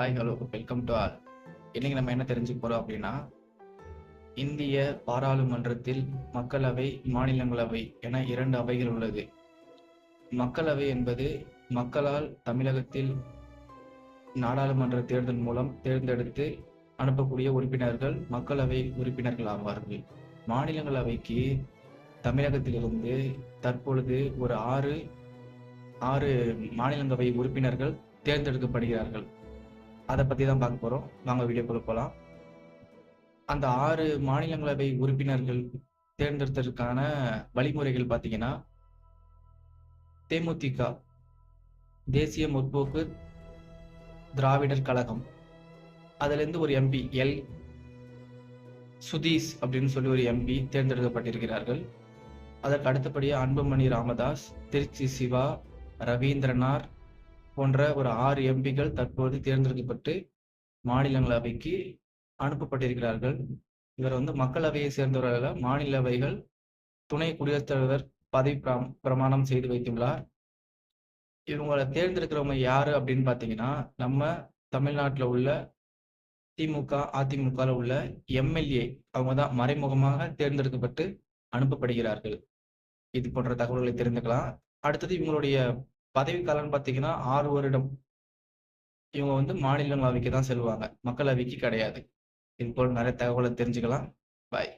Hi hello welcome to all. இன்னைக்கு நம்ம என்ன தெரிஞ்சுக்க போறோம் அப்படின்னா, இந்திய பாராளுமன்றத்தில் மக்களவை, மாநிலங்களவை என 2 அவைகள் உள்ளது. மக்களவை என்பது மக்களால் தமிழகத்தில் நாடாளுமன்ற தேர்தல் மூலம் தேர்ந்தெடுத்து அனுப்பக்கூடிய உறுப்பினர்கள் மக்களவை உறுப்பினர்கள் ஆவார்கள். மாநிலங்களவைக்கு தமிழகத்திலிருந்து தற்பொழுது ஒரு ஆறு மாநிலங்களவை உறுப்பினர்கள் தேர்ந்தெடுக்கப்படுகிறார்கள். அதை பற்றி தான் பார்க்க போகிறோம். வாங்க வீடியோக்குள்ள போகலாம். அந்த 6 மாநிலங்களவை உறுப்பினர்கள் தேர்ந்தெடுத்ததற்கான வழிமுறைகள் பார்த்தீங்கன்னா, தேமுதிக தேசிய முற்போக்கு திராவிடர் கழகம், அதுலேருந்து ஒரு எம்பி சுதீஷ் அப்படின்னு சொல்லி ஒரு எம்பி தேர்ந்தெடுக்கப்பட்டிருக்கிறார்கள். அதற்கு அடுத்தபடியாக அன்புமணி ராமதாஸ், திருச்சி சிவா, ரவீந்திரநாத் போன்ற ஒரு 6 எம்பிகள் தற்போது தேர்ந்தெடுக்கப்பட்டு மாநிலங்களவைக்கு அனுப்பப்பட்டிருக்கிறார்கள். இவர் மக்களவையை சேர்ந்தவர்கள். மாநிலவைகள் துணை குடியரசுத் தலைவர் பதவி பிரமாணம் செய்து வைத்துள்ளார். இவங்களை தேர்ந்தெடுக்கிறவங்க யாரு அப்படின்னு பார்த்தீங்கன்னா, நம்ம தமிழ்நாட்டில் உள்ள திமுக, அதிமுக உள்ள எம்எல்ஏ அவங்க தான் மறைமுகமாக தேர்ந்தெடுக்கப்பட்டு அனுப்பப்படுகிறார்கள். இது போன்ற தகவல்களை தெரிந்துக்கலாம். அடுத்தது இவங்களுடைய பதவிக்காலம் பார்த்தீங்கன்னா 6 வருடம். இவங்க மாநிலங்களவைக்கு தான் செல்வாங்க, மக்களவைக்கு கிடையாது. இது போல் நிறைய தகவலை தெரிஞ்சுக்கலாம். பாய்.